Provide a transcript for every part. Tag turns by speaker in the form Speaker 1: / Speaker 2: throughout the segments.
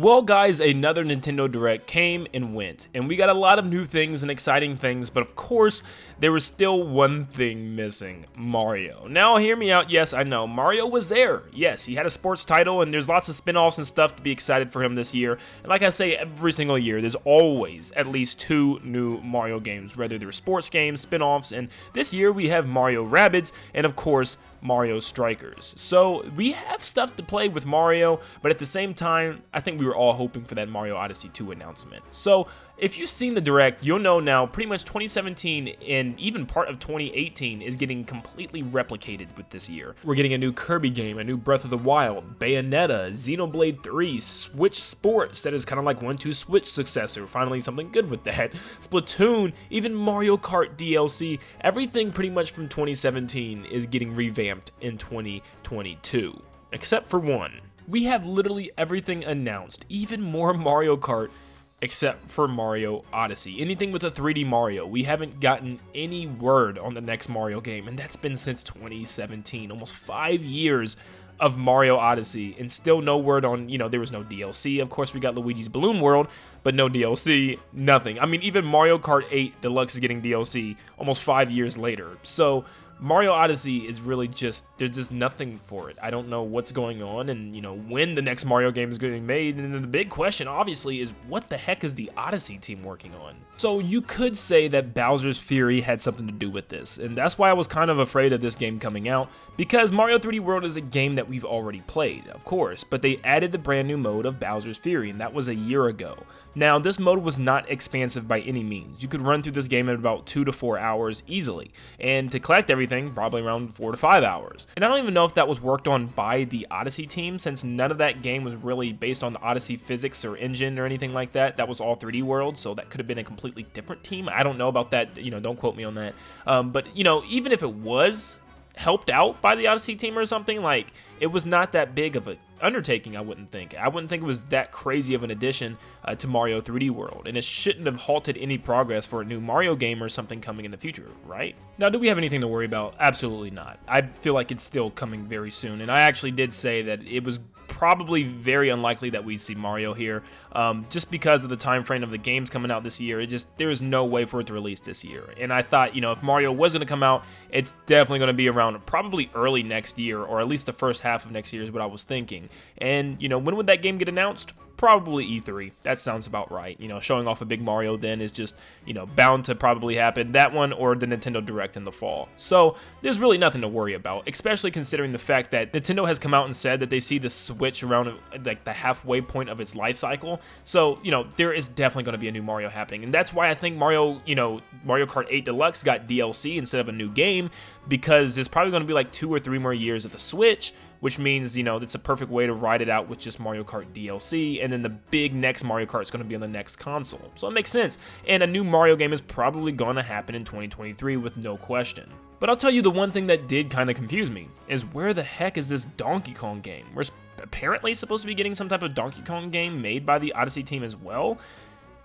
Speaker 1: Well guys, another Nintendo Direct came and went, and we got a lot of new things and exciting things, but of course, there was still one thing missing: Mario. Now hear me out, yes I know, Mario was there. Yes, he had a sports title, and there's lots of spin-offs and stuff to be excited for him this year. And like I say every single year, there's always at least 2 new Mario games, whether they're sports games, spin-offs, and this year we have Mario Rabbids, and of course, Mario Strikers. So we have stuff to play with Mario, but at the same time, I think we were all hoping for that Mario Odyssey 2 announcement. So if you've seen the Direct, you'll know now pretty much 2017 and even part of 2018 is getting completely replicated with this year. We're getting a new Kirby game, a new Breath of the Wild, Bayonetta, Xenoblade 3, Switch Sports, that is kind of like 1-2 Switch successor, finally something good with that, Splatoon, even Mario Kart DLC, everything pretty much from 2017 is getting revamped in 2022, except for one. We have literally everything announced, even more Mario Kart, except for Mario Odyssey. Anything with a 3D Mario, we haven't gotten any word on the next Mario game, and that's been since 2017, almost 5 years of Mario Odyssey, and still no word on, there was no DLC. Of course, we got Luigi's Balloon World, but no DLC, nothing. I mean, even Mario Kart 8 Deluxe is getting DLC almost 5 years later. So Mario Odyssey is really there's just nothing for it. I don't know what's going on and, when the next Mario game is getting made. And then the big question, obviously, is what the heck is the Odyssey team working on? So you could say that Bowser's Fury had something to do with this. And that's why I was kind of afraid of this game coming out, because Mario 3D World is a game that we've already played, of course, but they added the brand new mode of Bowser's Fury, and that was a year ago. Now, this mode was not expansive by any means. You could run through this game in about 2 to 4 hours easily, and to collect everything, probably around 4 to 5 hours. And I don't even know if that was worked on by the Odyssey team, since none of that game was really based on the Odyssey physics or engine or anything like that. That was all 3D World, so that could have been a completely different team. I don't know about that, don't quote me on that. But, even if it was helped out by the Odyssey team or something, like, it was not that big of an undertaking, I wouldn't think. I wouldn't think it was that crazy of an addition to Mario 3D World, and it shouldn't have halted any progress for a new Mario game or something coming in the future, right? Now, do we have anything to worry about? Absolutely not. I feel like it's still coming very soon, and I actually did say that it was probably very unlikely that we'd see Mario here, just because of the time frame of the games coming out this year. There is no way for it to release this year. And I thought, if Mario was going to come out, it's definitely going to be around probably early next year, or at least the first half of next year is what I was thinking. And, when would that game get announced? Probably E3. That sounds about right. Showing off a big Mario then is just, bound to probably happen. That one or the Nintendo Direct in the fall. So there's really nothing to worry about, especially considering the fact that Nintendo has come out and said that they see the Switch around like the halfway point of its life cycle. So, there is definitely going to be a new Mario happening. And that's why I think Mario Kart 8 Deluxe got DLC instead of a new game, because there's probably going to be like 2 or 3 more years at the Switch, which means, it's a perfect way to ride it out with just Mario Kart DLC, and then the big next Mario Kart is going to be on the next console. So it makes sense, and a new Mario game is probably going to happen in 2023 with no question. But I'll tell you, the one thing that did kind of confuse me is, where the heck is this Donkey Kong game? We're apparently supposed to be getting some type of Donkey Kong game made by the Odyssey team as well,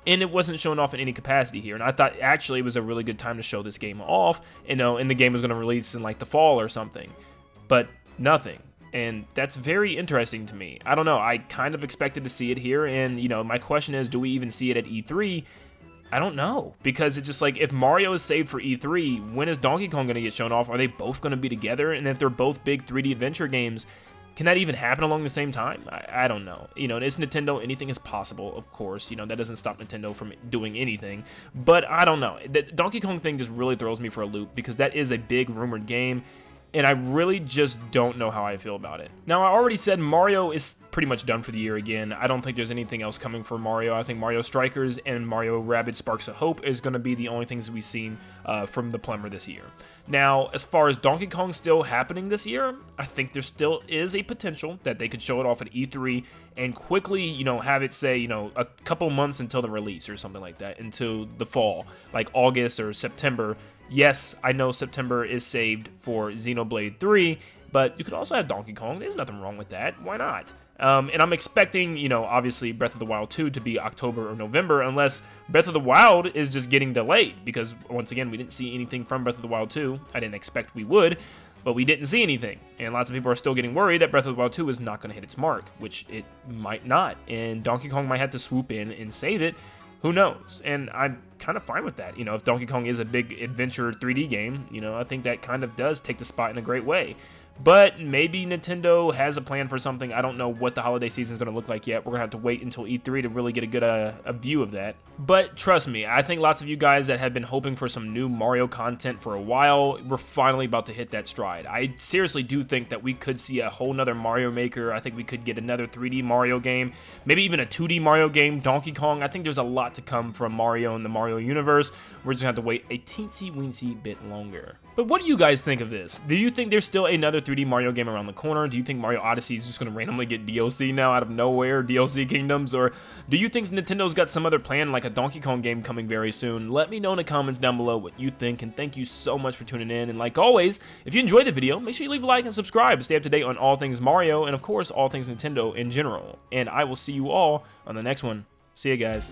Speaker 1: and it wasn't shown off in any capacity here. And I thought actually it was a really good time to show this game off, and the game was going to release in like the fall or something, but nothing. And that's very interesting to me. I don't know, I kind of expected to see it here, and my question is, do we even see it at E3? I don't know, because it's just like, if Mario is saved for E3, when is Donkey Kong going to get shown off? Are they both going to be together? And if they're both big 3D adventure games, can that even happen along the same time? I don't know. It's Nintendo, anything is possible, of course. That doesn't stop Nintendo from doing anything. But I don't know. The Donkey Kong thing just really throws me for a loop, because that is a big rumored game, and I really just don't know how I feel about it. Now, I already said Mario is pretty much done for the year again. I don't think there's anything else coming for Mario. I think Mario Strikers and Mario Rabbids Sparks of Hope is going to be the only things we've seen from the plumber this year. Now, as far as Donkey Kong still happening this year, I think there still is a potential that they could show it off at E3 and quickly, have it say, a couple months until the release or something like that, into the fall, like August or September. Yes, I know September is saved for Xenoblade 3, but you could also have Donkey Kong. There's nothing wrong with that. Why not? And I'm expecting, obviously Breath of the Wild 2 to be October or November, unless Breath of the Wild is just getting delayed, because once again, we didn't see anything from Breath of the Wild 2. I didn't expect we would. but we didn't see anything. And lots of people are still getting worried that Breath of the Wild 2 is not going to hit its mark, which it might not. And Donkey Kong might have to swoop in and save it. Who knows? And I'm kind of fine with that. You know, if Donkey Kong is a big adventure 3D game, you know, I think that kind of does take the spot in a great way. But maybe Nintendo has a plan for something. I don't know what the holiday season is going to look like yet. We're going to have to wait until E3 to really get a good a view of that. But trust me, I think lots of you guys that have been hoping for some new Mario content for a while, we're finally about to hit that stride. I seriously do think that we could see a whole nother Mario Maker. I think we could get another 3D Mario game, maybe even a 2D Mario game, Donkey Kong. I think there's a lot to come from Mario and the Mario universe. We're just going to have to wait a teensy-weensy bit longer. But what do you guys think of this? Do you think there's still another 3D Mario game around the corner? Do you think Mario Odyssey is just going to randomly get DLC now out of nowhere, DLC Kingdoms? Or do you think Nintendo's got some other plan, like a Donkey Kong game coming very soon? Let me know in the comments down below what you think, and thank you so much for tuning in. And like always, if you enjoyed the video, make sure you leave a like and subscribe to stay up to date on all things Mario, and of course, all things Nintendo in general. And I will see you all on the next one. See you guys.